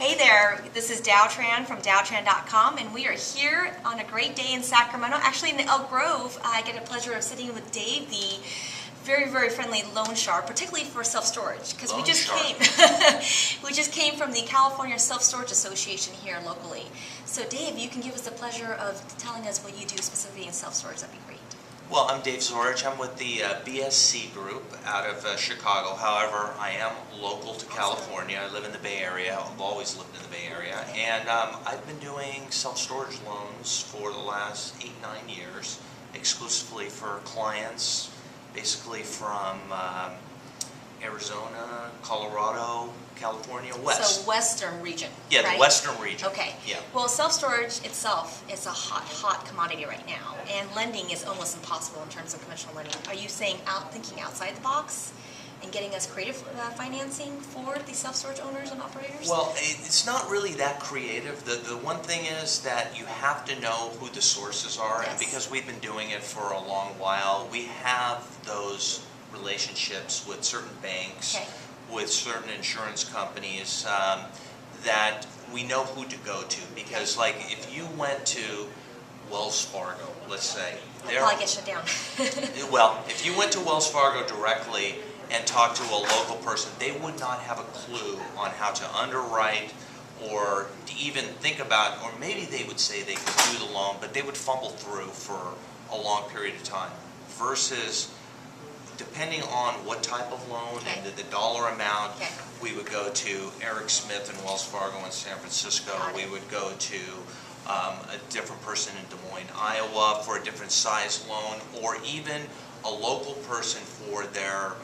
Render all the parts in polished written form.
Hey there, this is Dowtran from Dowtran.com, and we are here on a great day in Sacramento. Actually, in Elk Grove, I get a pleasure of sitting with Dave, the very, very friendly loan shark, particularly for self-storage, because we just came from the California Self-Storage Association here locally. So Dave, you can give us the pleasure of telling us what you do specifically in self-storage. That'd be great. Well, I'm Dave Zorich. I'm with the BSC Group out of Chicago. However, I am local to California. I live in the Bay Area. I've always lived in the Bay Area. And I've been doing self-storage loans for the last 8-9 years, exclusively for clients, basically from Arizona, Colorado, California, west. So western region, Yeah, right? The western region. Okay. Yeah. Well, self-storage itself is a hot commodity right now, and lending is almost impossible in terms of conventional lending. Are you saying thinking outside the box and getting us creative financing for the self-storage owners and operators? Well, it's not really that creative. The one thing is that you have to know who the sources are, and because we've been doing it for a long while, we have those relationships with certain banks, with certain insurance companies that we know who to go to. Because like if you went to Wells Fargo, let's say. They'll probably get shut down. Well, if you went to Wells Fargo directly and talked to a local person, they would not have a clue on how to underwrite or to even think about, or maybe they would say they could do the loan, but they would fumble through for a long period of time. Versus, depending on what type of loan and the dollar amount, we would go to Eric Smith in Wells Fargo in San Francisco. We would go to a different person in Des Moines, Iowa for a different size loan, or even a local person for their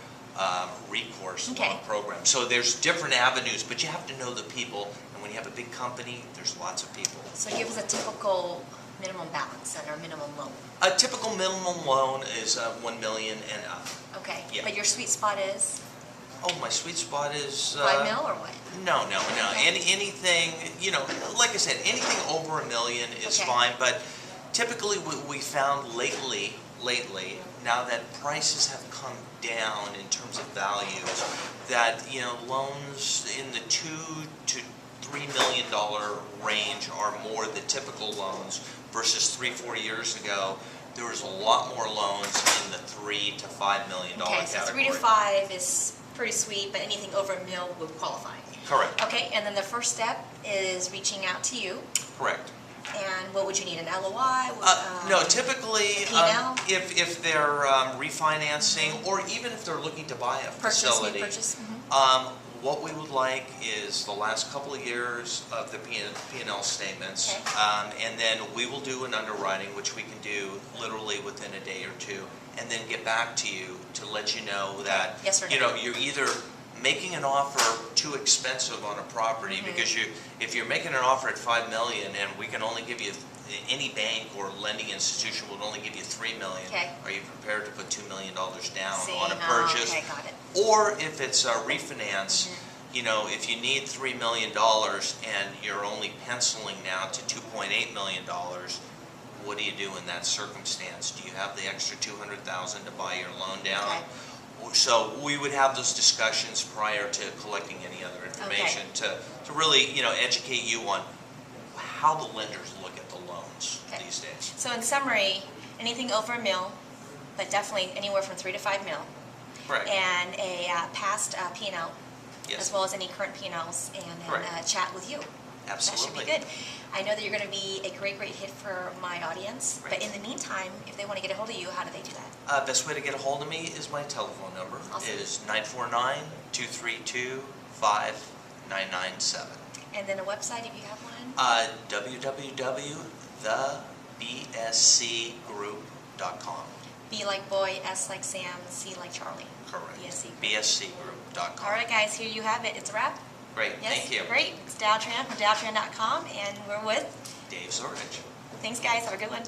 recourse loan program. So there's different avenues, but you have to know the people, and when you have a big company, there's lots of people. So give us a typical minimum balance and our minimum loan. A typical minimum loan is $1 million and up. Okay, Yeah. but your sweet spot is? Oh, my sweet spot is... 5 mil or what? No. Anything, like I said, anything over $1 million is fine, but typically what we found lately, now that prices have come down in terms of values, that, loans in the $2 to $3 million range are more the typical loans versus 3-4 years ago. There was a lot more loans in the $3 to $5 million category. So 3 to 5 is pretty sweet, but anything over $1 million would qualify. Correct. Okay, and then the first step is reaching out to you. Correct. And what would you need, an LOI? No, typically, P&L? if they're refinancing, or even if they're looking to buy a facility, what we would like is the last couple of years of the P&L statements, and then we will do an underwriting, which we can do literally within a day or two, and then get back to you to let you know that you're either making an offer too expensive on a property, because if you're making an offer at $5 million and we can only give you, any bank or lending institution will only give you $3 million, are you prepared to put $2 million down on a purchase? Got it. Or if it's a refinance, if you need $3 million and you're only penciling now to $2.8 million, what do you do in that circumstance? Do you have the extra $200,000 to buy your loan down? So we would have those discussions prior to collecting any other information to really, educate you on how the lenders look at the loans these days. So in summary, anything over $1 million, but definitely anywhere from 3 to 5 million. Correct. And a past P&L, as well as any current P&Ls, and then chat with you. Absolutely. That should be good. I know that you're going to be a great hit for my audience, but in the meantime, if they want to get a hold of you, how do they do that? Best way to get a hold of me is my telephone number. Is 949-232-5997. And then a website if you have one? www.thebscgroup.com. B like boy, S like Sam, C like Charlie. Correct. BSCgroup.com. All right, guys, here you have it. It's a wrap. Great, thank you. Great. It's Dowtran from Dowtran.com, and we're with Dave Zorich. Thanks, guys. Have a good one.